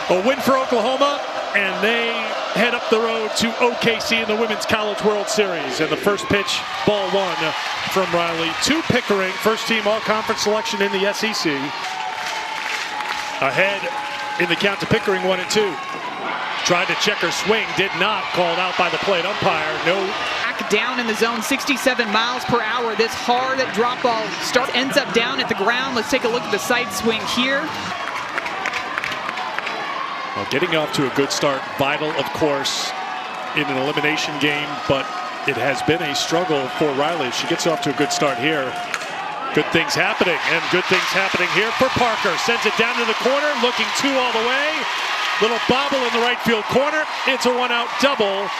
A win for Oklahoma, and they head up the road to OKC in the Women's College World Series. And the first pitch, ball one from Riley to Pickering. First team all-conference selection in the SEC. Ahead in the count to Pickering, 1-2. Tried to check her swing, did not. Called out by the plate umpire. No. Back down in the zone, 67 miles per hour. This hard drop ball ends up down at the ground. Let's take a look at the side swing here. Well, getting off to a good start, vital, of course, in an elimination game, but it has been a struggle for Riley. She gets off to a good start here. Good things happening, and good things happening here for Parker. Sends it down to the corner, looking two all the way. Little bobble in the right field corner. It's a one-out double.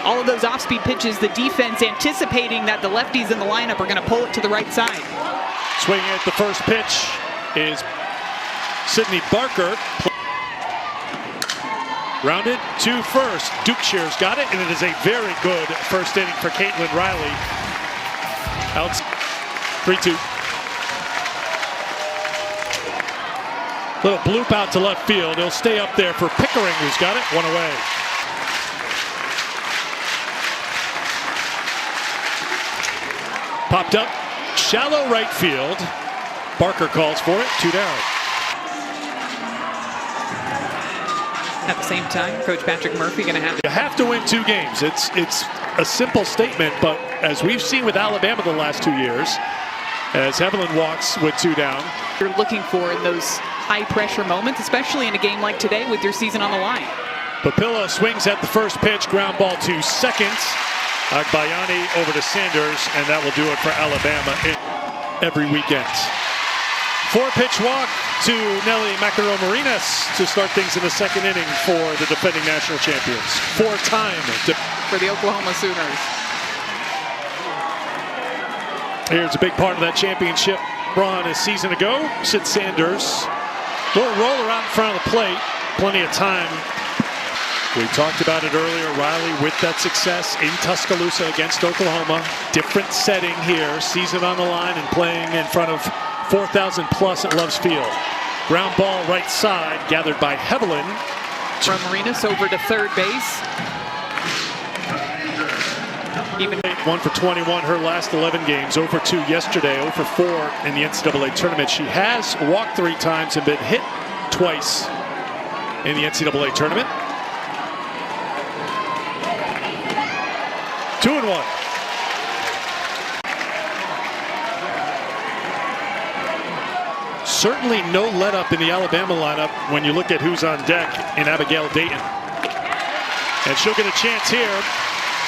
All of those off-speed pitches, the defense anticipating that the lefties in the lineup are going to pull it to the right side. Swinging at the first pitch is Sydney Barker. Rounded to first. Dukeshires got it, and it is a very good first inning for Caitlin Riley. Out 3-2. Little bloop out to left field. He'll stay up there for Pickering, who's got it. One away. Popped up. Shallow right field. Barker calls for it. 2 down. At the same time, Coach Patrick Murphy going to have... You have to win 2 games. It's a simple statement, but as we've seen with Alabama the last 2 years, as Evelyn walks with 2 down. You're looking for in those high-pressure moments, especially in a game like today with your season on the line. Papilla swings at the first pitch, ground ball to second. Agbayani over to Sanders, and that will do it for Alabama every weekend. 4-pitch walk to Nelly Macaró-Marinas to start things in the second inning for the defending national champions. 4-time for the Oklahoma Sooners. Here's a big part of that championship run a season ago. Sid Sanders, little roll around in front of the plate, plenty of time. We talked about it earlier, Riley with that success in Tuscaloosa against Oklahoma. Different setting here, season on the line and playing in front of 4,000 plus at Loves Field. Ground ball right side, gathered by Hevelin. From Marinas over to third base. Even 1 for 21 her last 11 games, 0 for 2 yesterday, 0 for 4 in the NCAA tournament. She has walked 3 times and been hit twice in the NCAA tournament. 2-1. Certainly no let-up in the Alabama lineup when you look at who's on deck in Abigail Dayton. And she'll get a chance here.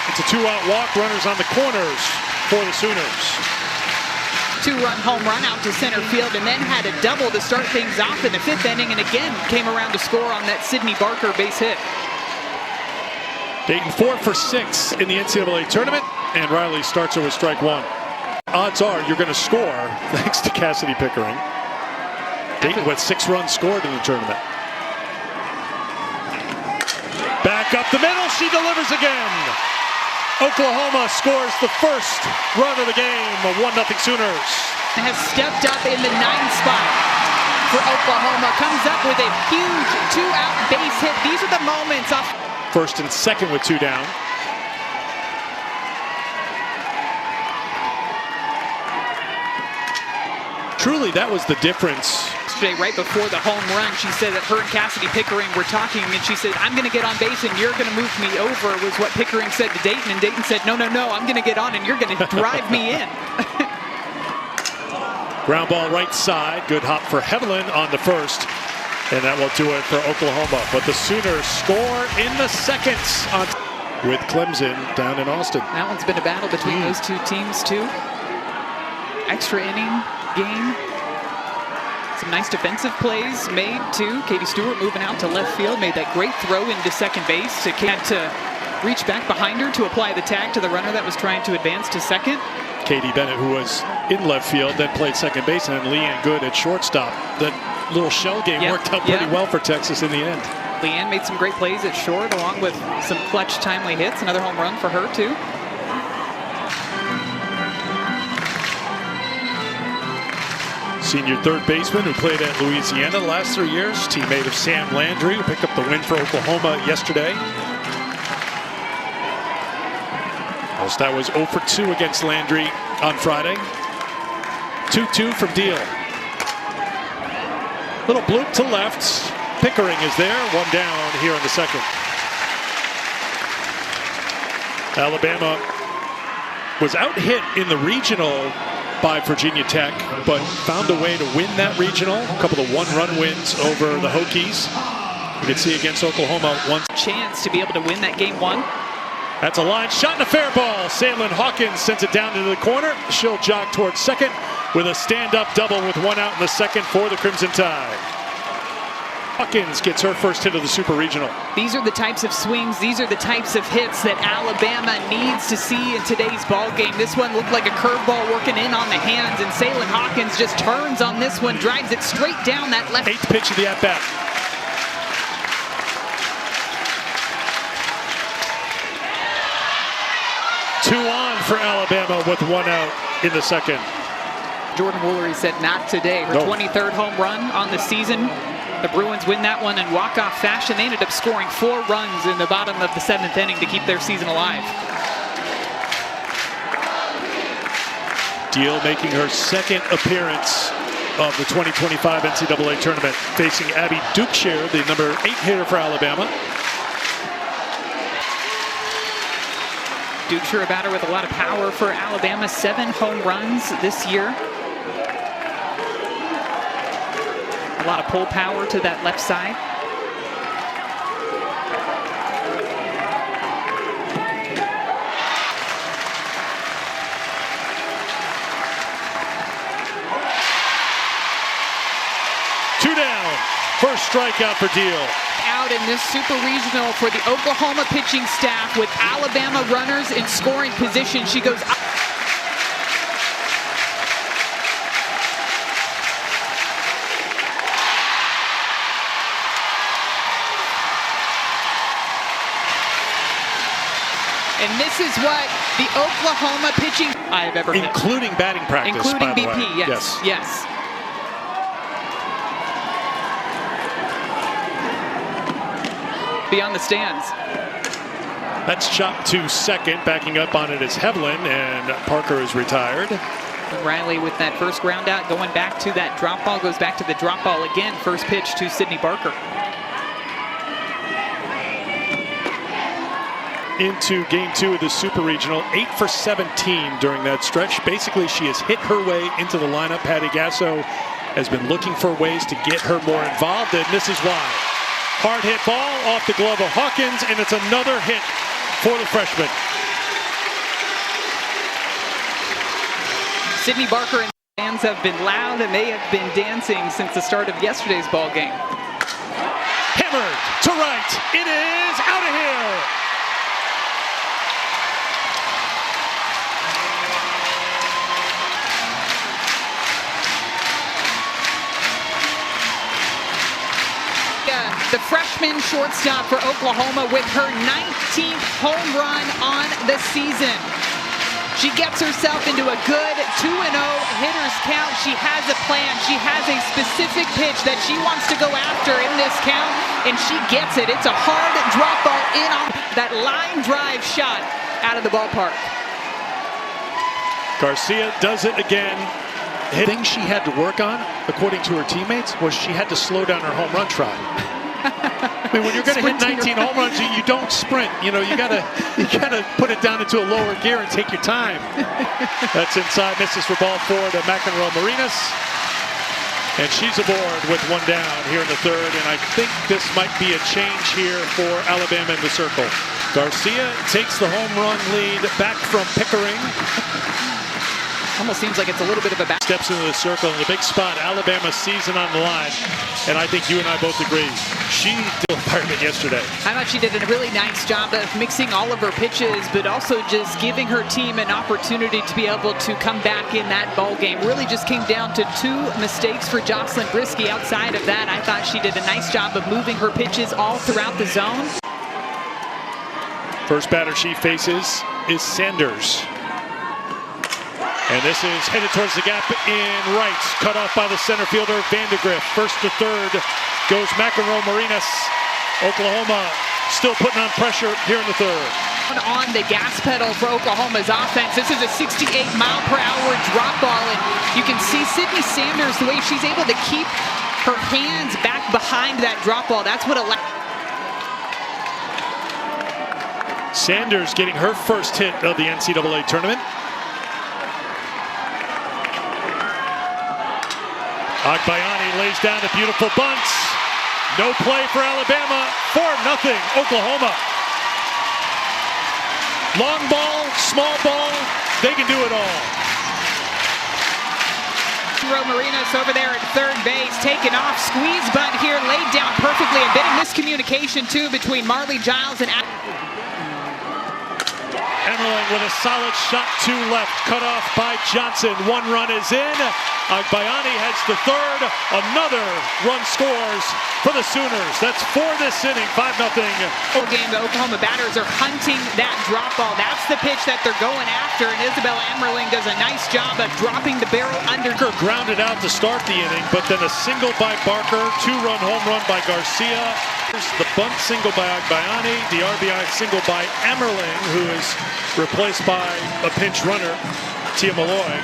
It's a 2-out walk, runners on the corners for the Sooners. 2-run home run out to center field, and then had a double to start things off in the 5th inning, and again came around to score on that Sydney Barker base hit. Dayton 4 for 6 in the NCAA tournament, and Riley starts her with strike 1. Odds are you're going to score thanks to Cassidy Pickering. Dayton with 6 runs scored in the tournament. Back up the middle, she delivers again. Oklahoma scores the first run of the game, a 1-0 Sooners. Has stepped up in the 9th spot for Oklahoma. Comes up with a huge 2-out base hit. These are the moments off. First and second with 2 down. Truly, that was the difference. Yesterday, right before the home run, she said that her and Cassidy Pickering were talking, and she said, I'm going to get on base and you're going to move me over, was what Pickering said to Dayton, and Dayton said, no, I'm going to get on and you're going to drive me in. Ground ball right side, good hop for Hevelin on the first, and that will do it for Oklahoma. But the Sooners score in the second with Clemson down in Austin. That one's been a battle between those 2 teams too. Extra inning game. Some nice defensive plays made too. Katie Stewart moving out to left field, made that great throw into second base. Had to reach back behind her to apply the tag to the runner that was trying to advance to second. Katie Bennett, who was in left field, then played second base, and then Leanne Good at shortstop. That little shell game worked out pretty well for Texas in the end. Leanne made some great plays at short, along with some clutch, timely hits. Another home run for her too. Senior third baseman who played at Louisiana the last 3 years. Teammate of Sam Landry, who picked up the win for Oklahoma yesterday. That was 0 for 2 against Landry on Friday. 2-2 from Deal. Little bloop to left. Pickering is there. One down here in the second. Alabama was out-hit in the regional by Virginia Tech, but found a way to win that regional. A couple of one-run wins over the Hokies. You can see against Oklahoma one chance to be able to win that game one. That's a line shot and a fair ball. Saylin Hawkins sends it down into the corner. She'll jog towards second with a stand-up double with one out in the second for the Crimson Tide. Hawkins gets her first hit of the Super Regional. These are the types of swings, these are the types of hits that Alabama needs to see in today's ball game. This one looked like a curveball working in on the hands, and Saylin Hawkins just turns on this one, drives it straight down that left. 8th pitch of the at-bat. Two on for Alabama with one out in the second. Jordan Woolery said not today. Her 23rd home run on the season. The Bruins win that one in walk-off fashion. They ended up scoring 4 runs in the bottom of the 7th inning to keep their season alive. Deal making her second appearance of the 2025 NCAA tournament, facing Abby Dukeshire, the number 8 hitter for Alabama. Dukeshire, a batter with a lot of power for Alabama. 7 home runs this year. A lot of pull power to that left side. Two down. First strikeout for Deal. Out in this Super Regional for the Oklahoma pitching staff with Alabama runners in scoring position. She goes up. And this is what the Oklahoma pitching I have ever including hit. Batting practice, including by the BP, way. yes. Beyond the stands. That's chopped to second. Backing up on it is Hevlin, and Parker is retired. Riley with that first ground out, going back to that drop ball, goes back to the drop ball again. First pitch to Sydney Barker. Into game 2 of the Super Regional, 8 for 17 during that stretch. Basically, she has hit her way into the lineup. Patty Gasso has been looking for ways to get her more involved, and this is why. Hard hit ball off the glove of Hawkins, and it's another hit for the freshman. Sydney Barker and fans have been loud, and they have been dancing since the start of yesterday's ball game. Hammered to right. It is out of here. The freshman shortstop for Oklahoma with her 19th home run on the season. She gets herself into a good 2-0 hitter's count. She has a plan. She has a specific pitch that she wants to go after in this count, and she gets it. It's a hard drop ball in on that line drive shot out of the ballpark. Garcia does it again. The thing she had to work on, according to her teammates, was she had to slow down her home run trot. I mean, when you're going to hit 19 home runs, you don't sprint. You know, you gotta put it down into a lower gear and take your time. That's inside, misses for ball 4 to McEnroe Marinas. And she's aboard with one down here in the third. And I think this might be a change here for Alabama in the circle. Garcia takes the home run lead back from Pickering. Almost seems like it's a little bit of a back. Steps into the circle in the big spot. Alabama's season on the line. And I think you and I both agree. She did fireman yesterday. I thought she did a really nice job of mixing all of her pitches, but also just giving her team an opportunity to be able to come back in that ball game. Really just came down to 2 mistakes for Jocelyn Brisky. Outside of that, I thought she did a nice job of moving her pitches all throughout the zone. First batter she faces is Sanders. And this is headed towards the gap in right. Cut off by the center fielder, Vandegrift. First to third goes McEnroe Marinas. Oklahoma still putting on pressure here in the third. On the gas pedal for Oklahoma's offense. This is a 68-mile-per-hour drop ball, and you can see Sydney Sanders, the way she's able to keep her hands back behind that drop ball. That's what allowed. Sanders getting her first hit of the NCAA tournament. Agbayani lays down a beautiful bunt. No play for Alabama. 4-0 Oklahoma. Long ball, small ball, they can do it all. Marinas over there at third base, taken off, squeeze bunt here, laid down perfectly. A bit of miscommunication too between Marley Giles and Emmerling with a solid shot to left, cut off by Johnson. One run is in. Agbayani heads to third. Another run scores for the Sooners. That's for this inning, 5-0. Game, the Oklahoma batters are hunting that drop ball. That's the pitch that they're going after, and Isabel Emmerling does a nice job of dropping the barrel under. Grounded out to start the inning, but then a single by Barker, two-run home run by Garcia. The bunt single by Agbayani, the RBI single by Emmerling, who is replaced by a pinch runner, Tia Malloy.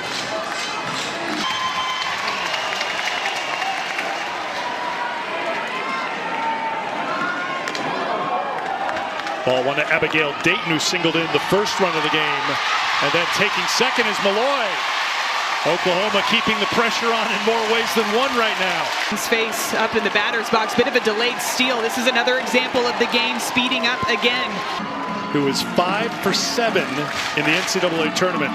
Ball one to Abigail Dayton, who singled in the first run of the game. And then taking second is Malloy. Oklahoma keeping the pressure on in more ways than one right now. His face up in the batter's box, bit of a delayed steal. This is another example of the game speeding up again. Who is 5 for 7 in the NCAA tournament.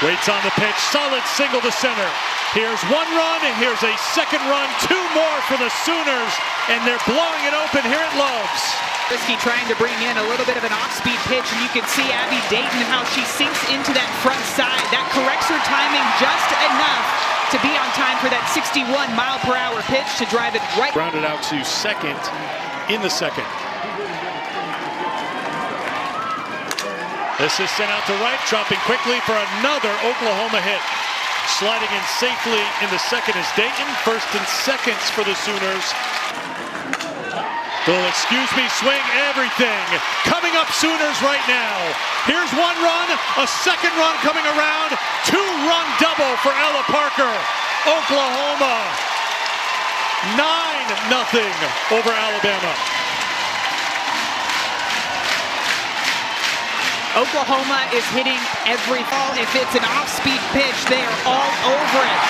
Waits on the pitch, solid single to center. Here's one run, and here's a second run. Two more for the Sooners, and they're blowing it open here at Loves. Risky trying to bring in a little bit of an off-speed pitch, and you can see Abby Dayton how she sinks into that front side. That corrects her timing just enough to be on time for that 61-mile-per-hour pitch to drive it right. Grounded out to second in the second. This is sent out to right, dropping quickly for another Oklahoma hit. Sliding in safely in the second is Dayton. First and seconds for the Sooners. They'll excuse me, swing everything. Coming up Sooners right now. Here's one run, a second run coming around. Two-run double for Ella Parker. Oklahoma 9-0 over Alabama. Oklahoma is hitting every ball. If it's an off-speed pitch, they are all over it.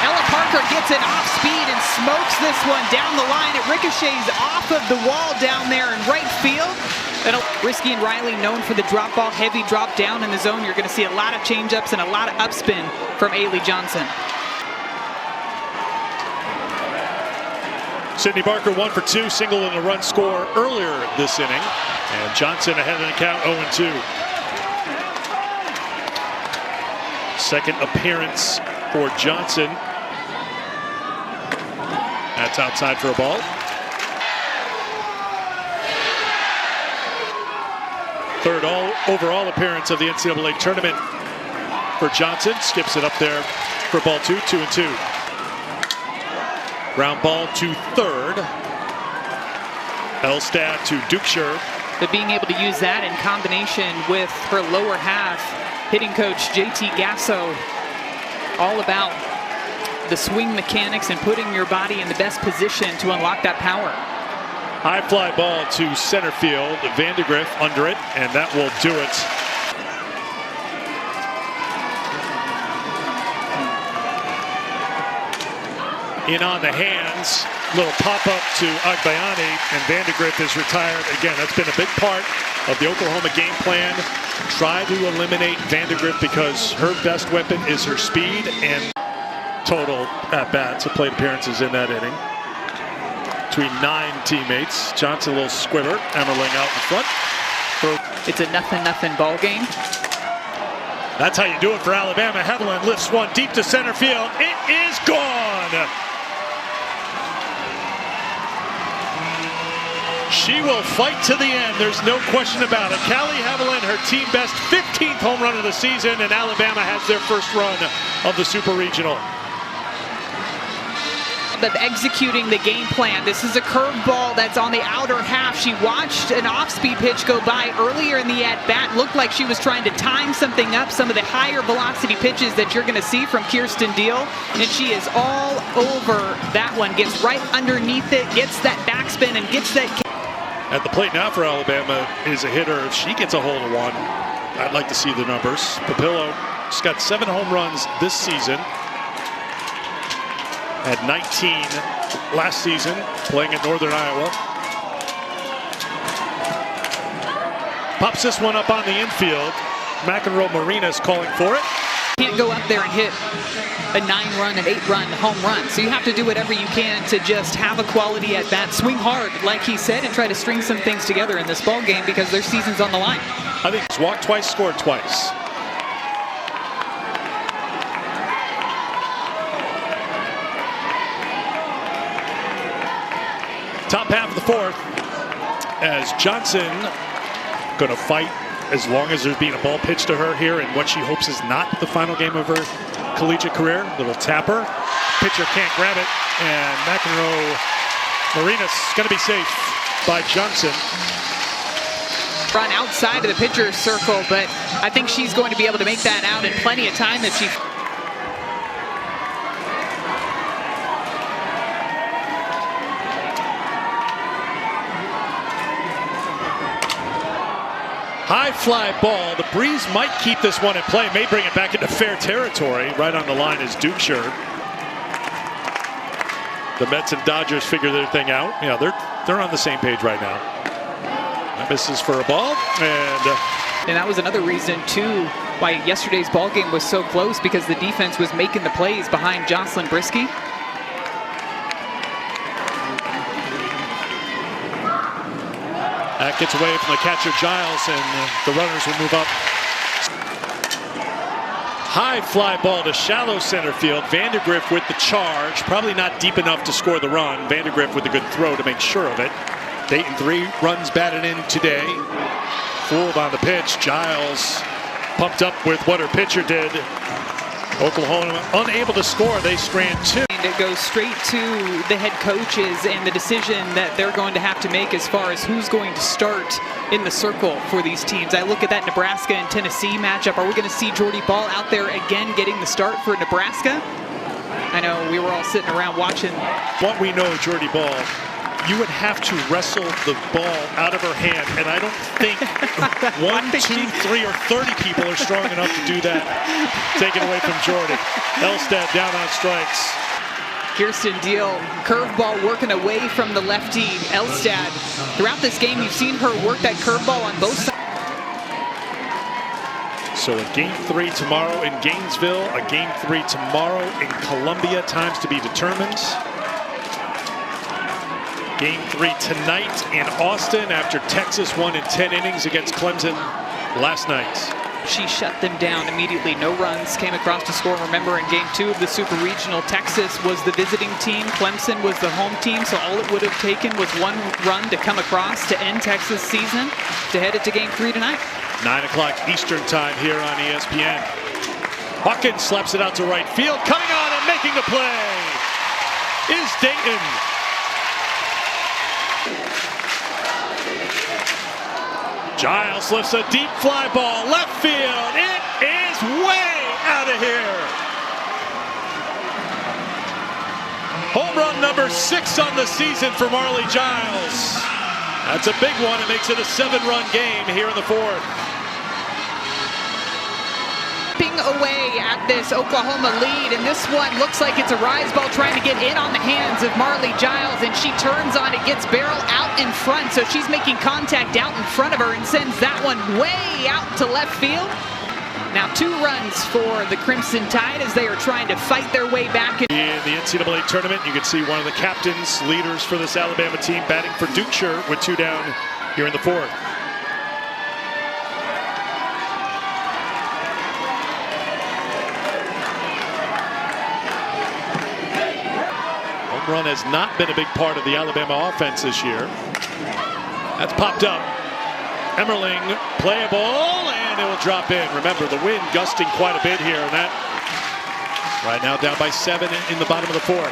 Ella Parker gets an off-speed and smokes this one down the line. It ricochets off of the wall down there in right field. Risky and Riley known for the drop ball, heavy drop down in the zone. You're going to see a lot of change-ups and a lot of upspin from Ailey Johnson. Sydney Barker 1 for 2, single and a run score earlier this inning. And Johnson ahead of the count 0-2. Second appearance for Johnson. That's outside for a ball. Third overall appearance of the NCAA tournament for Johnson. Skips it up there for ball 2, 2-2. Ground ball to third. Elstad to Dukeshire. But being able to use that in combination with her lower half, hitting coach JT Gasso, all about the swing mechanics and putting your body in the best position to unlock that power. High fly ball to center field. Vandegrift under it, and that will do it. In on the hands, little pop-up to Agbayani, and Vandegrift is retired. Again, that's been a big part of the Oklahoma game plan. Try to eliminate Vandegrift because her best weapon is her speed, and total at-bats of plate appearances in that inning. Between 9 teammates. Johnson a little squiver, Emmerling out in front. It's a 0-0 ball game. That's how you do it for Alabama. Heveland lifts one deep to center field. It is gone. She will fight to the end. There's no question about it. Callie Haviland, her team best 15th home run of the season, and Alabama has their first run of the Super Regional. Of executing the game plan. This is a curveball that's on the outer half. She watched an off-speed pitch go by earlier in the at-bat. Looked like she was trying to time something up, some of the higher velocity pitches that you're going to see from Kirsten Deal, and she is all over that one. Gets right underneath it, gets that backspin, and gets that. At the plate now for Alabama is a hitter. If she gets a hold of one, I'd like to see the numbers. Papillo, she's got 7 home runs this season. Had 19 last season playing in Northern Iowa. Pops this one up on the infield. McEnroe Marinas calling for it. Can't go up there and hit a 9-run, an 8-run home run. So you have to do whatever you can to just have a quality at bat, swing hard, like he said, and try to string some things together in this ball game because their season's on the line. I think he's walked twice, scored twice. Top half of the fourth as Johnson going to fight as long as there's being a ball pitched to her here in what she hopes is not the final game of her collegiate career. Little tapper. Pitcher can't grab it, and McEnroe Marinas going to be safe by Johnson. Run outside of the pitcher's circle, but I think she's going to be able to make that out in plenty of time if she... High fly ball. The breeze might keep this one in play, may bring it back into fair territory. Right on the line is Dukeshire. The Mets and Dodgers figure their thing out. Yeah, they're on the same page right now. That misses for a ball, and that was another reason too why yesterday's ball game was so close, because the defense was making the plays behind Jocelyn Brisky. That gets away from the catcher Giles, and the runners will move up. High fly ball to shallow center field. Vandergriff with the charge. Probably not deep enough to score the run. Vandergriff with a good throw to make sure of it. Dayton 3 runs batted in today. Fooled on the pitch. Giles pumped up with what her pitcher did. Oklahoma unable to score. They strand 2. And it goes straight to the head coaches and the decision that they're going to have to make as far as who's going to start in the circle for these teams. I look at that Nebraska and Tennessee matchup. Are we going to see Jordy Ball out there again getting the start for Nebraska? I know we were all sitting around watching. What we know of Jordy Ball, you would have to wrestle the ball out of her hand, and I don't think 1, 2, 3, or 30 people are strong enough to do that. Take it away from Jordy. Elstad down on strikes. Kirsten Deal, curveball working away from the lefty Elstad. Throughout this game, you've seen her work that curveball on both sides. So a game 3 tomorrow in Gainesville, a game 3 tomorrow in Columbia. Times to be determined. Game 3 tonight in Austin after Texas won in 10 innings against Clemson last night. She shut them down immediately. No runs came across to score. Remember, in game 2 of the Super Regional, Texas was the visiting team. Clemson was the home team, so all it would have taken was 1 run to come across to end Texas' season to head it to game 3 tonight. 9 o'clock Eastern time here on ESPN. Hawkins slaps it out to right field. Coming on and making the play is Dayton. Giles lifts a deep fly ball, left field. It is way out of here. Home run number 6 on the season for Marley Giles. That's a big one. It makes it a 7-run game here in the 4th. Away at this Oklahoma lead, and this one looks like it's a rise ball trying to get in on the hands of Marley Giles, and she turns on it, gets barrel out in front, so she's making contact out in front of her and sends that one way out to left field. Now 2 runs for the Crimson Tide as they are trying to fight their way back. In the NCAA tournament, you can see one of the captains, leaders for this Alabama team batting for Dukeshire with 2 down here in the 4th. Run has not been a big part of the Alabama offense this year. That's popped up. Emmerling, playable, and it will drop in. Remember, the wind gusting quite a bit here, and that right now down by 7 in the bottom of the 4th.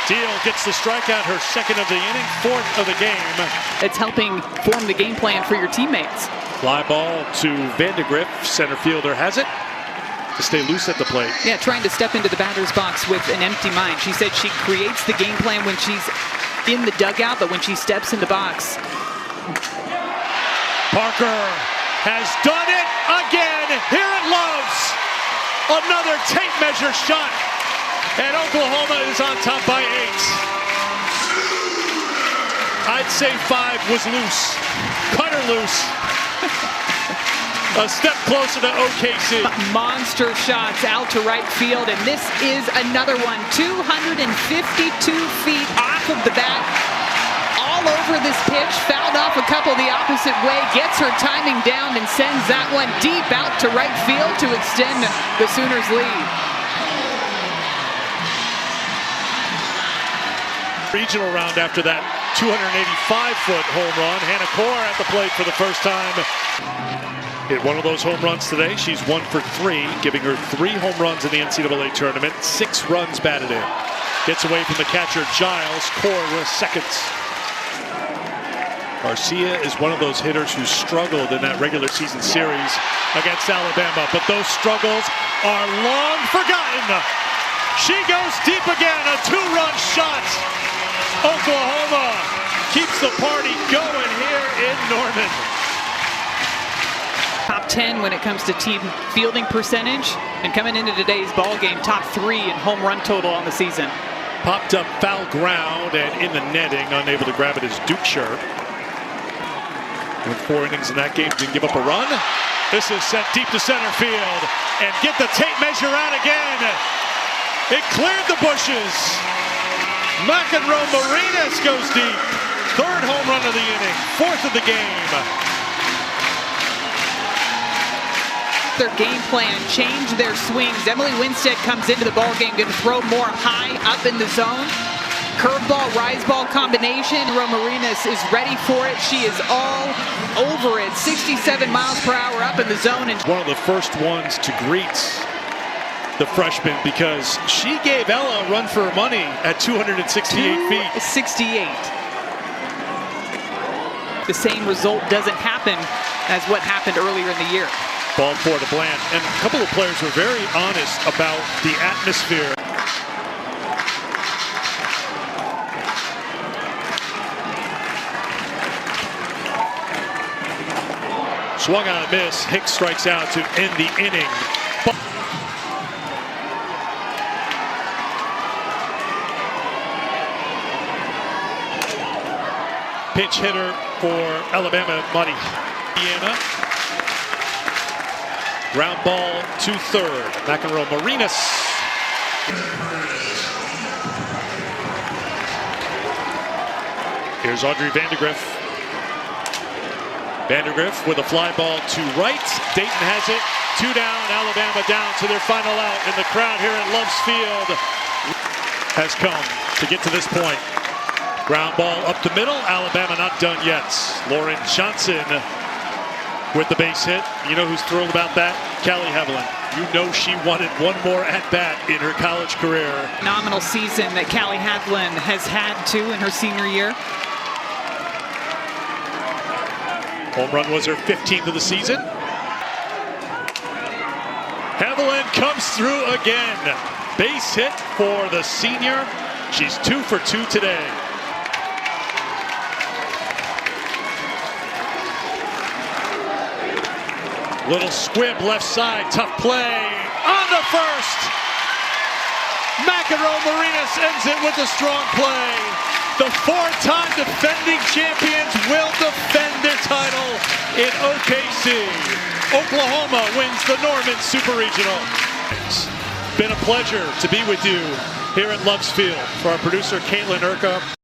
Teal gets the strikeout, her 2nd of the inning, 4th of the game. It's helping form the game plan for your teammates. Fly ball to Vandegrift, center fielder has it to stay loose at the plate. Yeah, trying to step into the batter's box with an empty mind. She said she creates the game plan when she's in the dugout, but when she steps in the box. Parker has done it again here at Love's. Another tape measure shot, and Oklahoma is on top by 8. I'd say 5 was loose. Cut her loose. A step closer to OKC. Monster shots out to right field, and this is another one. 252 feet off of the bat. All over this pitch, fouled off a couple the opposite way, gets her timing down and sends that one deep out to right field to extend the Sooners' lead. Regional round after that 285-foot home run. Hannah Core at the plate for the first time. Hit one of those home runs today. She's 1 for 3, giving her 3 home runs in the NCAA tournament. 6 runs batted in. Gets away from the catcher, Giles. Core with seconds. Garcia is one of those hitters who struggled in that regular season series against Alabama, but those struggles are long forgotten. She goes deep again, a 2-run shot. Oklahoma keeps the party going here in Norman. Top 10 when it comes to team fielding percentage, and coming into today's ball game, top 3 in home run total on the season. Popped up foul ground and in the netting, unable to grab it is Dukeshire. With 4 innings in that game, didn't give up a run. This is sent deep to center field, and get the tape measure out again. It cleared the bushes. McEnroe Marinas goes deep. 3rd home run of the inning, 4th of the game. Their game plan, change their swings. Emily Winstead comes into the ball game, going to throw more high up in the zone. Curveball, rise ball combination. Marinas is ready for it. She is all over it. 67 miles per hour up in the zone. And one of the first ones to greet the freshman because she gave Ella a run for her money at 268 feet. 68. The same result doesn't happen as what happened earlier in the year. Ball 4 to Bland. And a couple of players were very honest about the atmosphere. Swung on a miss. Hicks strikes out to end the inning. Pinch hitter for Alabama, Monty. Indiana. Ground ball to 3rd. McEnroe Marinas. Here's Audrey Vandegrift. Vandegrift with a fly ball to right. Dayton has it. 2 down. Alabama down to their final out. And the crowd here at Love's Field has come to get to this point. Ground ball up the middle. Alabama not done yet. Lauren Johnson with the base hit. You know who's thrilled about that? Callie Haviland. You know she wanted one more at-bat in her college career. Phenomenal season that Callie Haviland has had too in her senior year. Home run was her 15th of the season. Haviland comes through again. Base hit for the senior. She's 2 for 2 today. Little squib left side, tough play on the first. McEnroe Marinas ends it with a strong play. The 4-time defending champions will defend their title in OKC. Oklahoma wins the Norman Super Regional. It's been a pleasure to be with you here at Love's Field. For our producer, Caitlin Urka.